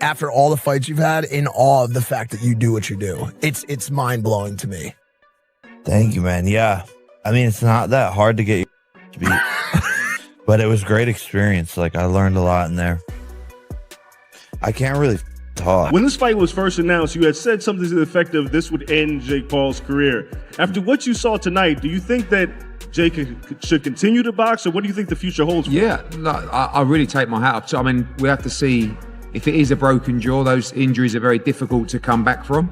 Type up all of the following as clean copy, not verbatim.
after all the fights you've had, in awe of the fact that you do what you do. It's mind-blowing to me. Thank you, man. Yeah. I mean, it's not that hard to get to beat, but it was a great experience. Like, I learned a lot in there. I can't really talk. When this fight was first announced, you had said something to the effect of this would end Jake Paul's career. After what you saw tonight, do you think that Jake should continue to box, or what do you think the future holds for him? Yeah, no, I really take my hat off. So, I mean, we have to see if it is a broken jaw. Those injuries are very difficult to come back from.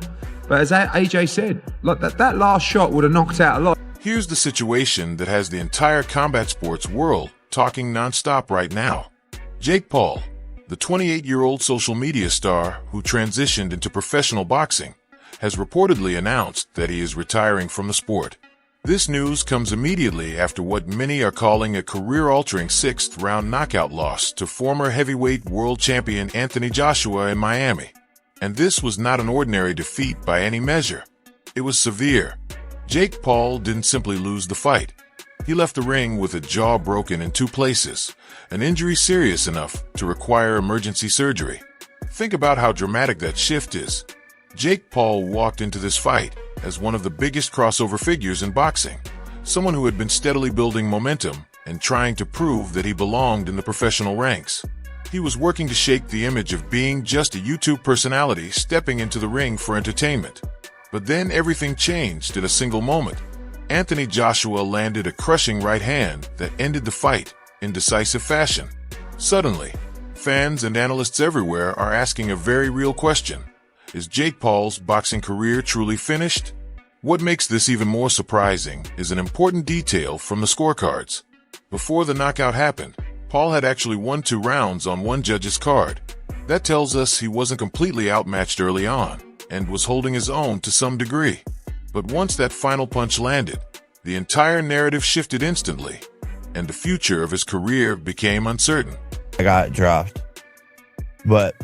But as AJ said, like that last shot would have knocked out a lot. Here's the situation that has the entire combat sports world talking nonstop right now. Jake Paul, the 28-year-old social media star who transitioned into professional boxing, has reportedly announced that he is retiring from the sport. This news comes immediately after what many are calling a career-altering sixth-round knockout loss to former heavyweight world champion Anthony Joshua in Miami. And this was not an ordinary defeat by any measure. It was severe. Jake Paul didn't simply lose the fight. He left the ring with a jaw broken in 2 places, an injury serious enough to require emergency surgery. Think about how dramatic that shift is. Jake Paul walked into this fight as one of the biggest crossover figures in boxing, someone who had been steadily building momentum and trying to prove that he belonged in the professional ranks. He was working to shake the image of being just a YouTube personality stepping into the ring for entertainment. But then everything changed in a single moment. Anthony Joshua landed a crushing right hand that ended the fight in decisive fashion. Suddenly, fans and analysts everywhere are asking a very real question. Is Jake Paul's boxing career truly finished? What makes this even more surprising is an important detail from the scorecards. Before the knockout happened, Paul had actually won 2 rounds on one judge's card. That tells us he wasn't completely outmatched early on and was holding his own to some degree. But once that final punch landed, the entire narrative shifted instantly, and the future of his career became uncertain. I got dropped. But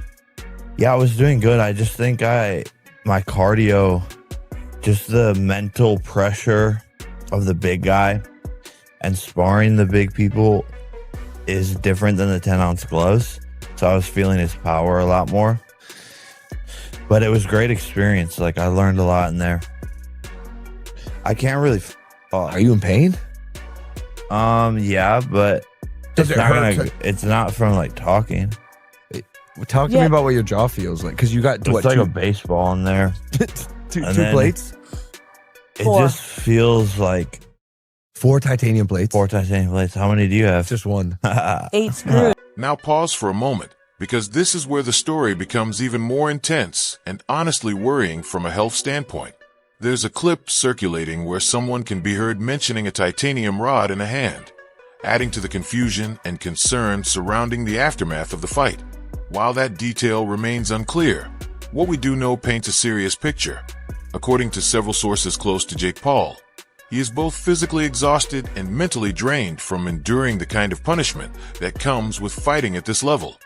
yeah, I was doing good. I just think my cardio, just the mental pressure of the big guy and sparring the big people is different than the 10-ounce gloves. So I was feeling his power a lot more. But it was a great experience. Like, I learned a lot in there. I can't really Are you in pain? Yeah, but Does it hurt? it's not from like talking. Talk to me about what your jaw feels like, because you got It's like a baseball in there. two then- plates, It just feels like 4 titanium plates. 4 titanium plates. How many do you have? Just 1. 8 screws. Now pause for a moment, because this is where the story becomes even more intense and honestly worrying from a health standpoint. There's a clip circulating where someone can be heard mentioning a titanium rod in a hand, adding to the confusion and concern surrounding the aftermath of the fight. While that detail remains unclear, what we do know paints a serious picture. According to several sources close to Jake Paul, he is both physically exhausted and mentally drained from enduring the kind of punishment that comes with fighting at this level.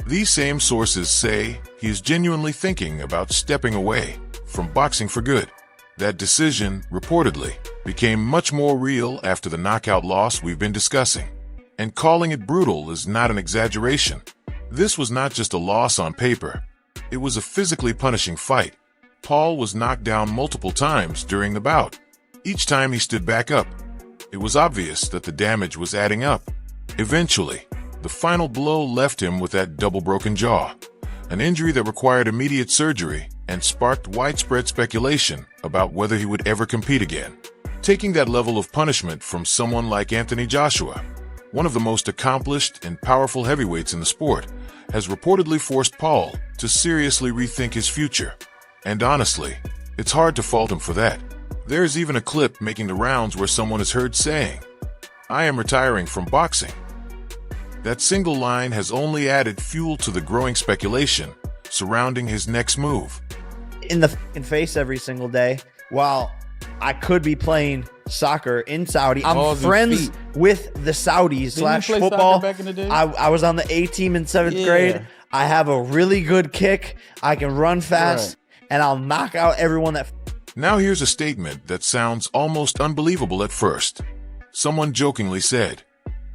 These same sources say he is genuinely thinking about stepping away from boxing for good. That decision, reportedly, became much more real after the knockout loss we've been discussing. And calling it brutal is not an exaggeration. This was not just a loss on paper. It was a physically punishing fight. Paul was knocked down multiple times during the bout. Each time he stood back up, it was obvious that the damage was adding up. Eventually, the final blow left him with that double broken jaw, an injury that required immediate surgery and sparked widespread speculation about whether he would ever compete again. Taking that level of punishment from someone like Anthony Joshua, one of the most accomplished and powerful heavyweights in the sport, has reportedly forced Paul to seriously rethink his future. And honestly, it's hard to fault him for that. There's even a clip making the rounds where someone is heard saying, "I am retiring from boxing." That single line has only added fuel to the growing speculation surrounding his next move. In the fucking face every single day while I could be playing soccer in Saudi. I'm friends with the Saudis slash football. Back in the day? I was on the A team in 7th grade. I have a really good kick. I can run fast, and I'll knock out everyone that. Now here's a statement that sounds almost unbelievable at first. Someone jokingly said,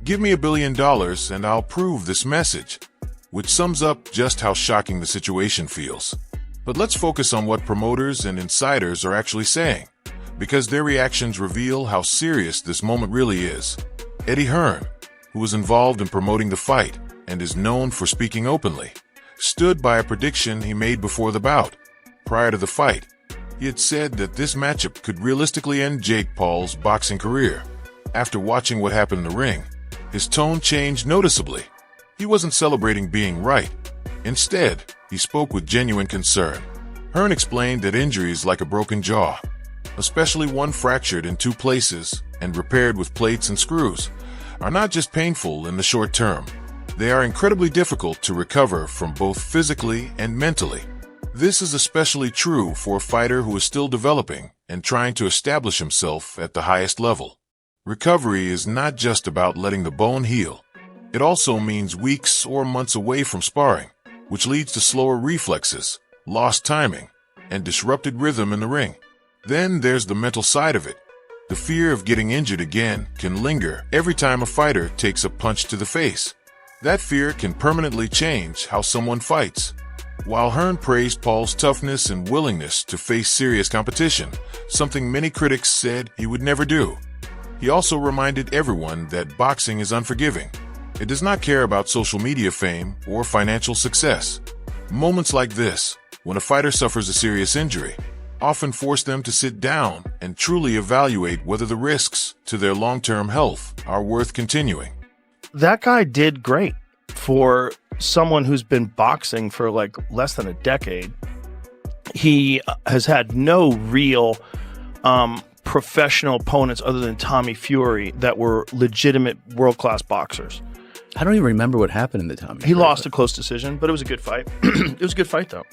"Give me $1 billion and I'll prove this message." which sums up just how shocking the situation feels. But let's focus on what promoters and insiders are actually saying, because their reactions reveal how serious this moment really is. Eddie Hearn, who was involved in promoting the fight and is known for speaking openly, stood by a prediction he made before the bout. Prior to the fight, he had said that this matchup could realistically end Jake Paul's boxing career. After watching what happened in the ring, his tone changed noticeably. He wasn't celebrating being right. Instead, he spoke with genuine concern. Hearn explained that injuries like a broken jaw, especially one fractured in 2 places and repaired with plates and screws, are not just painful in the short term. They are incredibly difficult to recover from both physically and mentally. This is especially true for a fighter who is still developing and trying to establish himself at the highest level. Recovery is not just about letting the bone heal. It also means weeks or months away from sparring, which leads to slower reflexes, lost timing, and disrupted rhythm in the ring. Then there's the mental side of it. The fear of getting injured again can linger every time a fighter takes a punch to the face. That fear can permanently change how someone fights. While Hearn praised Paul's toughness and willingness to face serious competition, something many critics said he would never do, he also reminded everyone that boxing is unforgiving. It does not care about social media fame or financial success. Moments like this, when a fighter suffers a serious injury, often force them to sit down and truly evaluate whether the risks to their long-term health are worth continuing. That guy did great for someone who's been boxing for like less than a decade. He has had no real professional opponents other than Tommy Fury that were legitimate world-class boxers. I don't even remember what happened in the Tommy He lost a close decision, but it was a good fight. It was a good fight, though.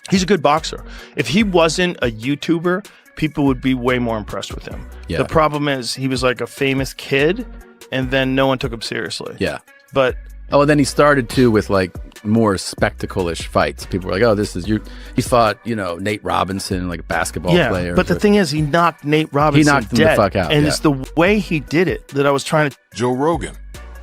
He's a good boxer. If he wasn't a YouTuber, people would be way more impressed with him. Yeah. The problem is he was like a famous kid, and then no one took him seriously. Yeah. But oh, and then he started too with like more spectacle-ish fights. People were like, "Oh, this is you." He fought, Nate Robinson, like a basketball player. But the thing is, he knocked Nate Robinson. He knocked him dead, the fuck out. and yeah. it's the way he did it that I was trying to. Joe Rogan,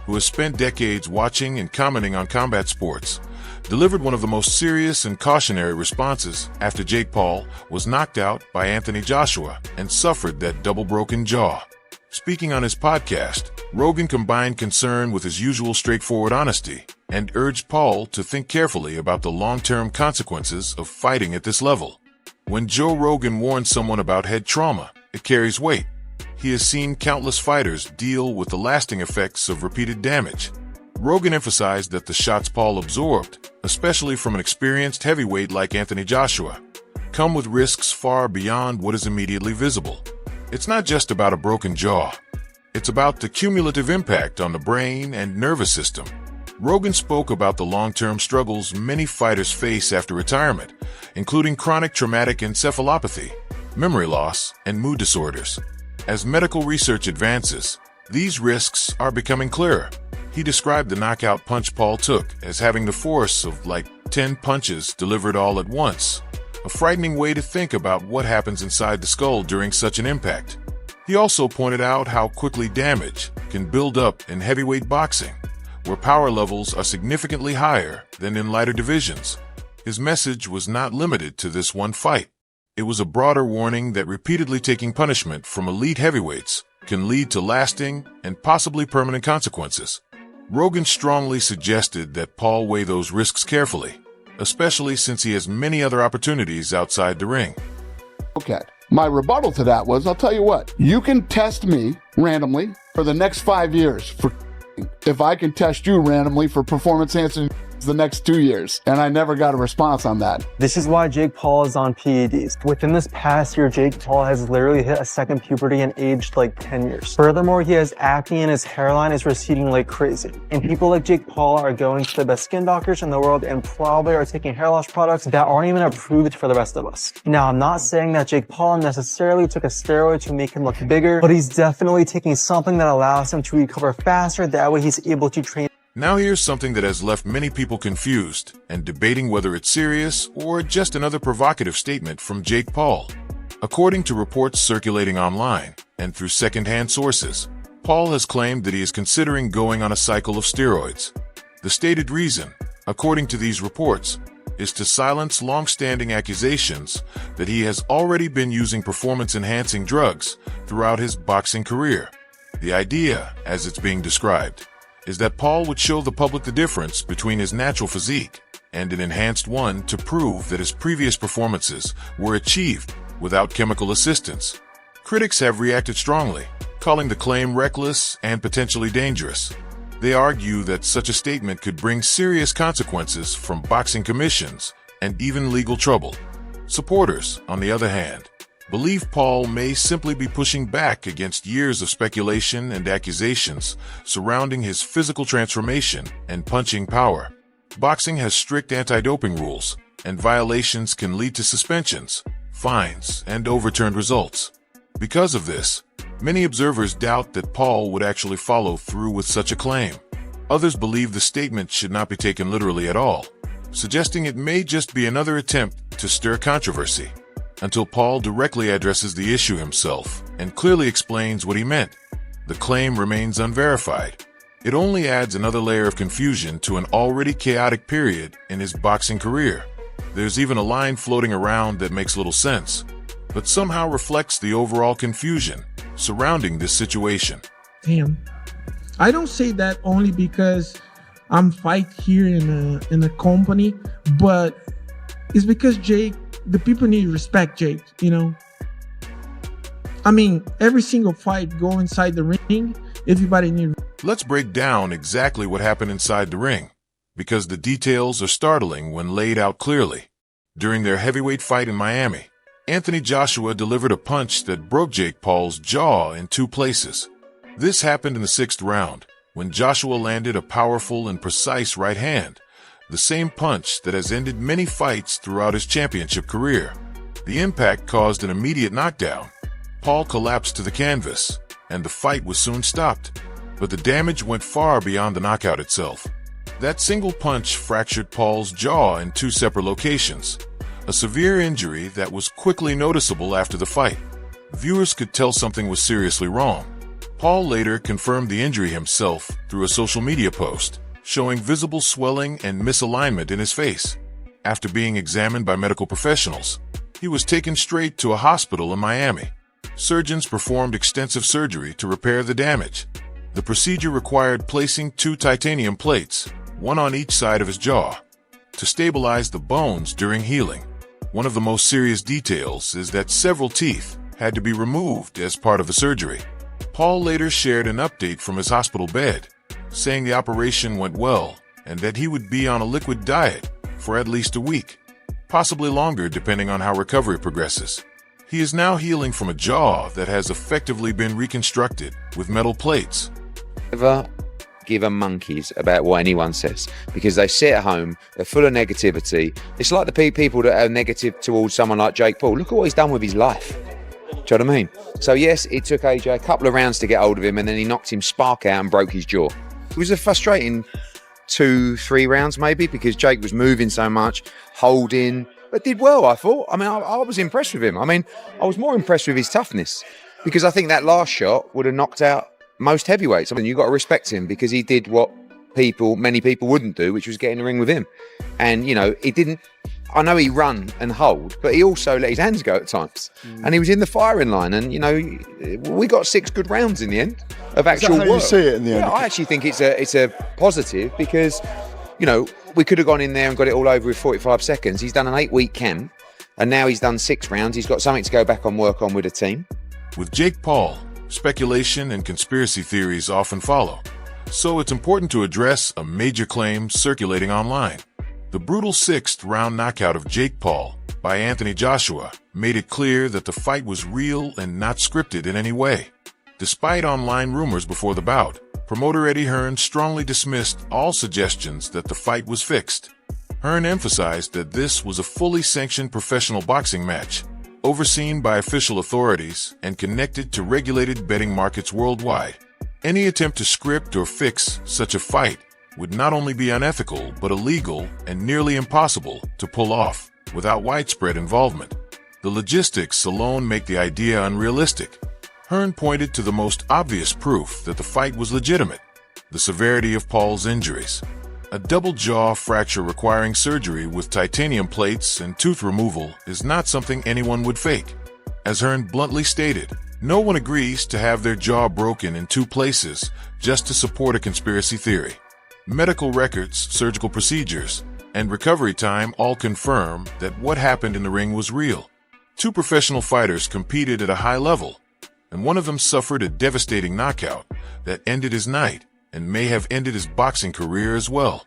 who has spent decades watching and commenting on combat sports, delivered one of the most serious and cautionary responses after Jake Paul was knocked out by Anthony Joshua and suffered that double broken jaw. Speaking on his podcast, Rogan combined concern with his usual straightforward honesty and urged Paul to think carefully about the long-term consequences of fighting at this level. When Joe Rogan warns someone about head trauma, it carries weight. He has seen countless fighters deal with the lasting effects of repeated damage. Rogan emphasized that the shots Paul absorbed, especially from an experienced heavyweight like Anthony Joshua, come with risks far beyond what is immediately visible. It's not just about a broken jaw. It's about the cumulative impact on the brain and nervous system. Rogan spoke about the long-term struggles many fighters face after retirement, including chronic traumatic encephalopathy, memory loss, and mood disorders. As medical research advances, these risks are becoming clearer. He described the knockout punch Paul took as having the force of like 10 punches delivered all at once, a frightening way to think about what happens inside the skull during such an impact. He also pointed out how quickly damage can build up in heavyweight boxing, where power levels are significantly higher than in lighter divisions. His message was not limited to this one fight. It was a broader warning that repeatedly taking punishment from elite heavyweights can lead to lasting and possibly permanent consequences. Rogan strongly suggested that Paul weigh those risks carefully, especially since he has many other opportunities outside the ring. Okay. My rebuttal to that was, I'll tell you what, you can test me randomly for the next 5 years for if I can test you randomly for performance enhancing the next 2 years. And I never got a response on that. This is why Jake Paul is on PEDs. Within this past year, Jake Paul has literally hit a second puberty and aged like 10 years. Furthermore, he has acne and his hairline is receding like crazy. And people like Jake Paul are going to the best skin doctors in the world and probably are taking hair loss products that aren't even approved for the rest of us. Now, I'm not saying that Jake Paul necessarily took a steroid to make him look bigger, but he's definitely taking something that allows him to recover faster. That way he's able to train. Now here's something that has left many people confused and debating whether it's serious or just another provocative statement from Jake Paul. According to reports circulating online and through secondhand sources, Paul has claimed that he is considering going on a cycle of steroids. The stated reason, according to these reports, is to silence long-standing accusations that he has already been using performance-enhancing drugs throughout his boxing career. The idea, as it's being described, is that Paul would show the public the difference between his natural physique and an enhanced one to prove that his previous performances were achieved without chemical assistance. Critics have reacted strongly, calling the claim reckless and potentially dangerous. They argue that such a statement could bring serious consequences from boxing commissions and even legal trouble. Supporters, on the other hand, believe Paul may simply be pushing back against years of speculation and accusations surrounding his physical transformation and punching power. Boxing has strict anti-doping rules, and violations can lead to suspensions, fines, and overturned results. Because of this, many observers doubt that Paul would actually follow through with such a claim. Others believe the statement should not be taken literally at all, suggesting it may just be another attempt to stir controversy, until Paul directly addresses the issue himself and clearly explains what he meant. The claim remains unverified. It only adds another layer of confusion to an already chaotic period in his boxing career. There's even a line floating around that makes little sense, but somehow reflects the overall confusion surrounding this situation. Damn. I don't say that only because I'm fight here in a company, but it's because Jake, the people need to respect Jake, you know? I mean, every single fight go inside the ring, everybody need. Let's break down exactly what happened inside the ring, because the details are startling when laid out clearly. During their heavyweight fight in Miami, Anthony Joshua delivered a punch that broke Jake Paul's jaw in 2 places. This happened in the 6th round, when Joshua landed a powerful and precise right hand, the same punch that has ended many fights throughout his championship career. The impact caused an immediate knockdown. Paul collapsed to the canvas, and the fight was soon stopped. But the damage went far beyond the knockout itself. That single punch fractured Paul's jaw in 2 separate locations, a severe injury that was quickly noticeable after the fight. Viewers could tell something was seriously wrong. Paul later confirmed the injury himself through a social media post, showing visible swelling and misalignment in his face. After being examined by medical professionals, he was taken straight to a hospital in Miami. Surgeons performed extensive surgery to repair the damage. The procedure required placing 2 titanium plates, one on each side of his jaw, to stabilize the bones during healing. One of the most serious details is that several teeth had to be removed as part of the surgery. Paul later shared an update from his hospital bed, saying the operation went well and that he would be on a liquid diet for at least a week, possibly longer depending on how recovery progresses. He is now healing from a jaw that has effectively been reconstructed with metal plates. Never give a monkeys about what anyone says, because they sit at home, they're full of negativity. It's like the people that are negative towards someone like Jake Paul. Look at what he's done with his life. Do you know what I mean? So yes, it took AJ a couple of rounds to get hold of him, and then he knocked him spark out and broke his jaw. It was a frustrating 2-3 rounds maybe, because Jake was moving so much, holding, but did well, I thought. I mean, I was impressed with him. I mean, I was more impressed with his toughness, because I think that last shot would have knocked out most heavyweights. I mean, you've got to respect him, because he did what many people wouldn't do, which was get in the ring with him. And, you know, he didn't, I know he run and hold, but he also let his hands go at times. And he was in the firing line. And, you know, we got 6 good rounds in the end of actual work. You see it in the end? Yeah, I actually think it's a positive, because, you know, we could have gone in there and got it all over with 45 seconds. He's done an 8-week camp, and now he's done 6 rounds. He's got something to go back and work on with a team. With Jake Paul, speculation and conspiracy theories often follow, so it's important to address a major claim circulating online. The brutal 6th round knockout of Jake Paul by Anthony Joshua made it clear that the fight was real and not scripted in any way. Despite online rumors before the bout, promoter Eddie Hearn strongly dismissed all suggestions that the fight was fixed. Hearn emphasized that this was a fully sanctioned professional boxing match, overseen by official authorities and connected to regulated betting markets worldwide. Any attempt to script or fix such a fight would not only be unethical but illegal and nearly impossible to pull off without widespread involvement. The logistics alone make the idea unrealistic. Hearn pointed to the most obvious proof that the fight was legitimate: the severity of Paul's injuries. A double jaw fracture requiring surgery with titanium plates and tooth removal is not something anyone would fake. As Hearn bluntly stated, no one agrees to have their jaw broken in 2 places just to support a conspiracy theory. Medical records, surgical procedures, and recovery time all confirm that what happened in the ring was real. 2 professional fighters competed at a high level, and one of them suffered a devastating knockout that ended his night and may have ended his boxing career as well.